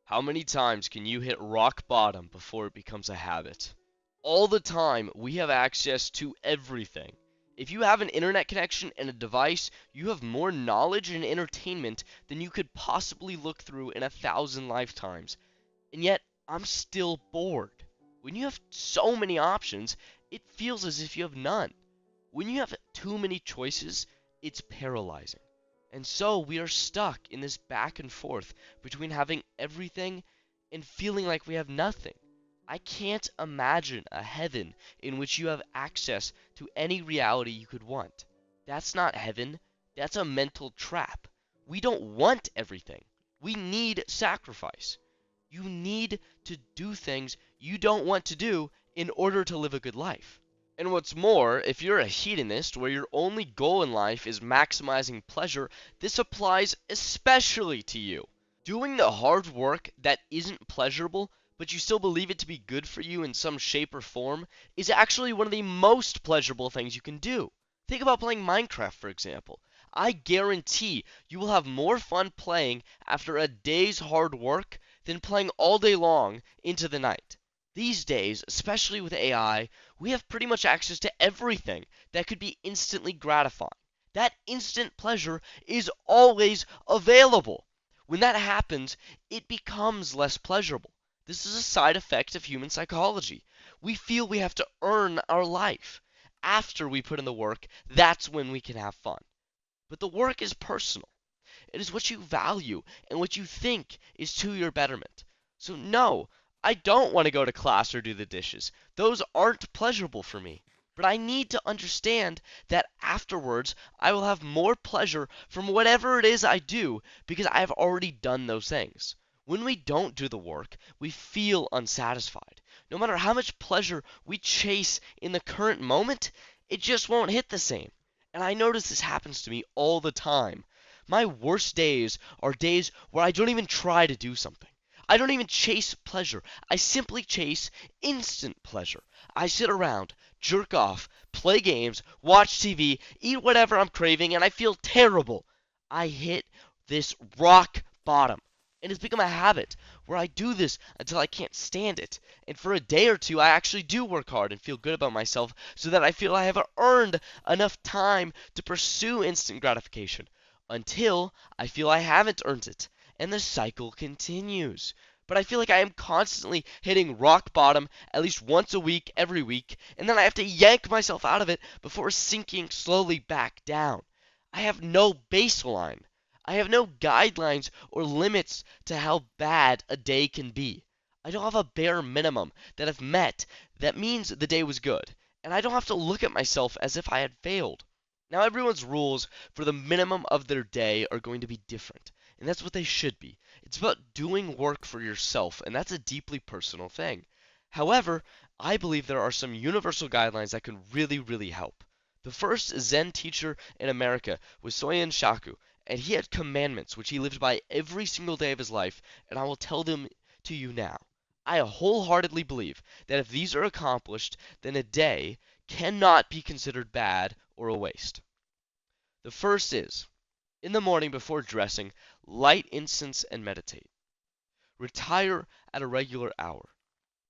How many times can you hit rock bottom before it becomes a habit? All the time, we have access to everything. If you have an internet connection and a device, you have more knowledge and entertainment than you could possibly look through in 1,000 lifetimes. And yet, I'm still bored. When you have so many options, it feels as if you have none. When you have too many choices, it's paralyzing. And so we are stuck in this back and forth between having everything and feeling like we have nothing. I can't imagine a heaven in which you have access to any reality you could want. That's not heaven, that's a mental trap. We don't want everything. We need sacrifice. You need to do things you don't want to do in order to live a good life. And what's more, if you're a hedonist where your only goal in life is maximizing pleasure, this applies especially to you. Doing the hard work that isn't pleasurable, but you still believe it to be good for you in some shape or form, is actually one of the most pleasurable things you can do. Think about playing Minecraft, for example. I guarantee you will have more fun playing after a day's hard work than playing all day long into the night. These days, especially with AI, we have pretty much access to everything that could be instantly gratifying. That instant pleasure is always available. When that happens, it becomes less pleasurable. This is a side effect of human psychology. We feel we have to earn our life. After we put in the work, that's when we can have fun. But the work is personal. It is what you value and what you think is to your betterment. So, no, I don't want to go to class or do the dishes. Those aren't pleasurable for me. But I need to understand that afterwards I will have more pleasure from whatever it is I do because I have already done those things. When we don't do the work, we feel unsatisfied. No matter how much pleasure we chase in the current moment, it just won't hit the same. And I notice this happens to me all the time. My worst days are days where I don't even try to do something. I don't even chase pleasure. I simply chase instant pleasure. I sit around, jerk off, play games, watch TV, eat whatever I'm craving, and I feel terrible. I hit this rock bottom. And it's become a habit where I do this until I can't stand it. And for a day or two, I actually do work hard and feel good about myself so that I feel I have earned enough time to pursue instant gratification until I feel I haven't earned it. And the cycle continues. But I feel like I am constantly hitting rock bottom at least once a week, every week, and then I have to yank myself out of it before sinking slowly back down. I have no baseline. I have no guidelines or limits to how bad a day can be. I don't have a bare minimum that if met, that means the day was good, and I don't have to look at myself as if I had failed. Now, everyone's rules for the minimum of their day are going to be different, and that's what they should be. It's about doing work for yourself, and that's a deeply personal thing. However, I believe there are some universal guidelines that can really, really help. The first Zen teacher in America was Soyen Shaku, and he had commandments which he lived by every single day of his life, and I will tell them to you now. I wholeheartedly believe that if these are accomplished, then a day cannot be considered bad or a waste. The first is, in the morning before dressing, light incense and meditate. Retire at a regular hour.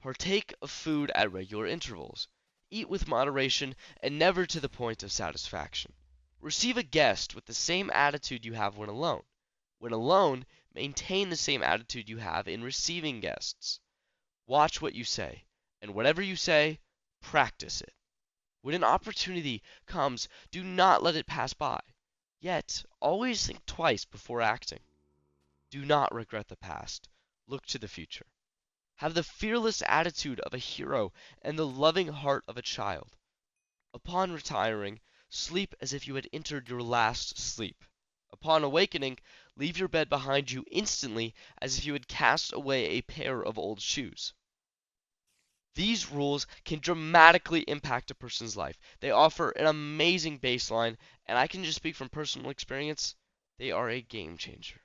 Partake of food at regular intervals. Eat with moderation and never to the point of satisfaction. Receive a guest with the same attitude you have when alone. When alone, maintain the same attitude you have in receiving guests. Watch what you say, and whatever you say, practice it. When an opportunity comes, do not let it pass by. Yet, always think twice before acting. Do not regret the past. Look to the future. Have the fearless attitude of a hero and the loving heart of a child. Upon retiring, sleep as if you had entered your last sleep. Upon awakening, leave your bed behind you instantly as if you had cast away a pair of old shoes. These rules can dramatically impact a person's life. They offer an amazing baseline, and I can just speak from personal experience, they are a game changer.